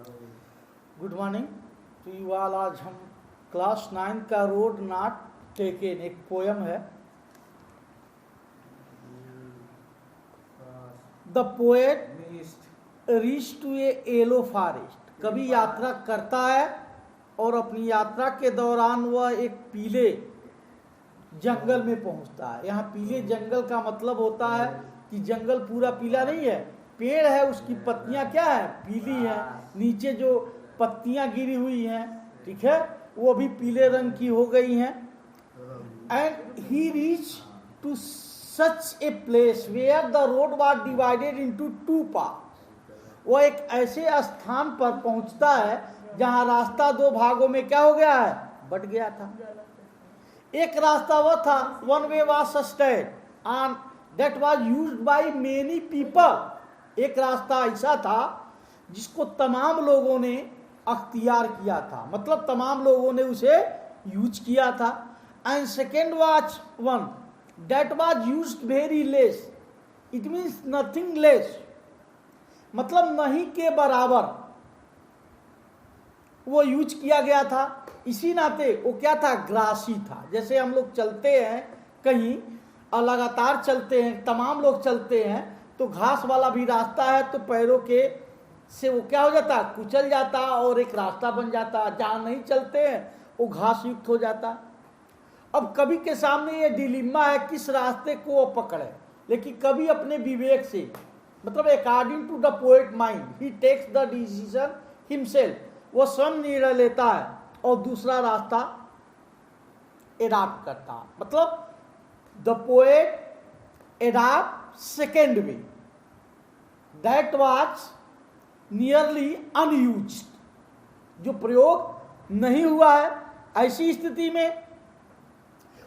Good morning to you all. आज हम class 9 का रोड नॉट टेकन एक पोयम है। The poet reach to a yellow forest. कभी यात्रा करता है और अपनी यात्रा के दौरान वह एक पीले जंगल में पहुंचता है। यहाँ पीले जंगल का मतलब होता है कि जंगल पूरा पीला नहीं है, पेड़ है उसकी पत्तियां क्या है, पीली है, नीचे जो पत्तियां गिरी हुई हैं, ठीक है, वो भी पीले रंग की हो गई हैं। And he reach to such a place where the road was divided into two parts. वो एक ऐसे स्थान पर पहुंचता है जहां रास्ता दो भागों में क्या हो गया है, बट गया था। एक रास्ता वह था, one way was suggested and that was used by many people. एक रास्ता ऐसा था जिसको तमाम लोगों ने अख्तियार किया था, मतलब तमाम लोगों ने उसे यूज किया था। And second was one that was used very less, it means nothing less, मतलब नहीं के बराबर वो यूज किया गया था। इसी नाते वो क्या था, ग्रासी था। जैसे हम लोग चलते हैं कहीं और लगातार चलते हैं, तमाम लोग चलते हैं, तो घास वाला भी रास्ता है तो पैरों के से वो क्या हो जाता, कुचल जाता और एक रास्ता बन जाता। जहाँ नहीं चलते हैं वो घास युक्त हो जाता। अब कभी के सामने ये डिलेमा है किस रास्ते को वो पकड़े, लेकिन कभी अपने विवेक से, मतलब according to the poet mind he takes the decision himself, वो स्वयं निर्णय लेता है और दूसरा रास्ता एडॉप्ट करता है। मतलब the poet adopt second way that was nearly unused, जो प्रयोग नहीं हुआ है। ऐसी स्थिति में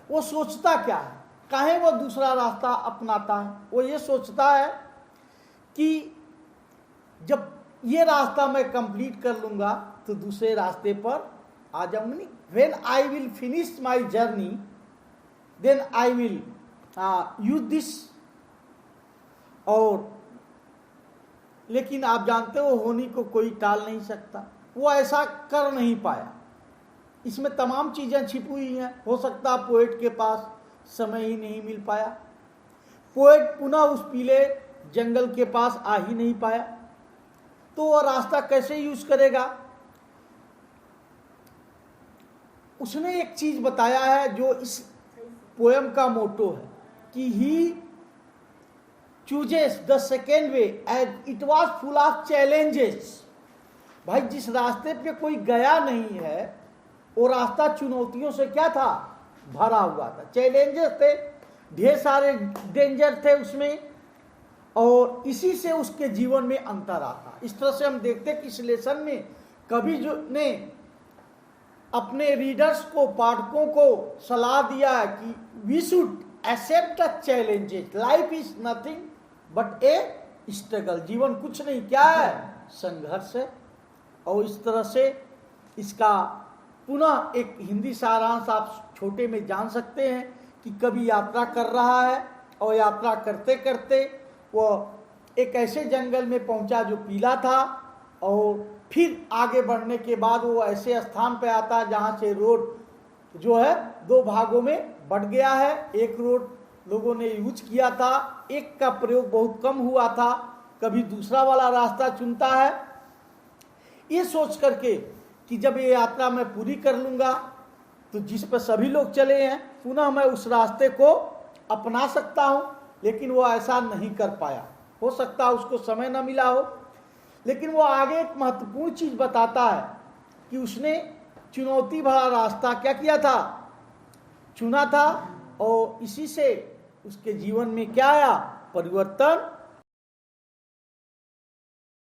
वो सोचता क्या है, काहे वो दूसरा रास्ता अपनाता है। वो ये सोचता है कि जब ये रास्ता मैं कंप्लीट कर लूंगा तो दूसरे रास्ते पर आ जाऊंगी। When I will finish my journey then I will use this. और लेकिन आप जानते हो होनी को कोई टाल नहीं सकता, वो ऐसा कर नहीं पाया। इसमें तमाम चीजें छिपी हुई हैं। हो सकता है पोएट के पास समय ही नहीं मिल पाया, पोएट पुनः उस पीले जंगल के पास आ ही नहीं पाया, तो वह रास्ता कैसे यूज करेगा। उसने एक चीज बताया है जो इस पोएम का मोटो है कि he chooses the second way as it was full of challenges. भाई जिस रास्ते पे कोई गया नहीं है वो रास्ता चुनौतियों से क्या था, भरा हुआ था, चैलेंजेस थे, ढेर सारे डेंजर थे उसमें, और इसी से उसके जीवन में अंतर आता। इस तरह से हम देखते कि इस लेसन में कभी जो ने अपने रीडर्स को, पाठकों को सलाह दिया है कि we should accept the challenges, life is nothing but a struggle. जीवन कुछ नहीं, क्या है, संघर्ष है। और इस तरह से इसका पुनः एक हिंदी सारांश आप छोटे में जान सकते हैं कि कभी यात्रा कर रहा है और यात्रा करते करते वो एक ऐसे जंगल में पहुंचा जो पीला था, और फिर आगे बढ़ने के बाद वो ऐसे स्थान पे आता है जहां से रोड जो है दो भागों में बट गया है। एक रोड लोगों ने यूज किया था, एक का प्रयोग बहुत कम हुआ था, कभी दूसरा वाला रास्ता चुनता है ये सोच करके कि जब ये यात्रा मैं पूरी कर लूंगा तो जिस पर सभी लोग चले हैं पुनः मैं उस रास्ते को अपना सकता हूं। लेकिन वो ऐसा नहीं कर पाया, हो सकता है उसको समय न मिला हो। लेकिन वो आगे एक महत्वपूर्ण चीज बताता है कि उसने चुनौती भरा रास्ता क्या किया था, चुना था, और इसी से उसके जीवन में क्या आया, परिवर्तन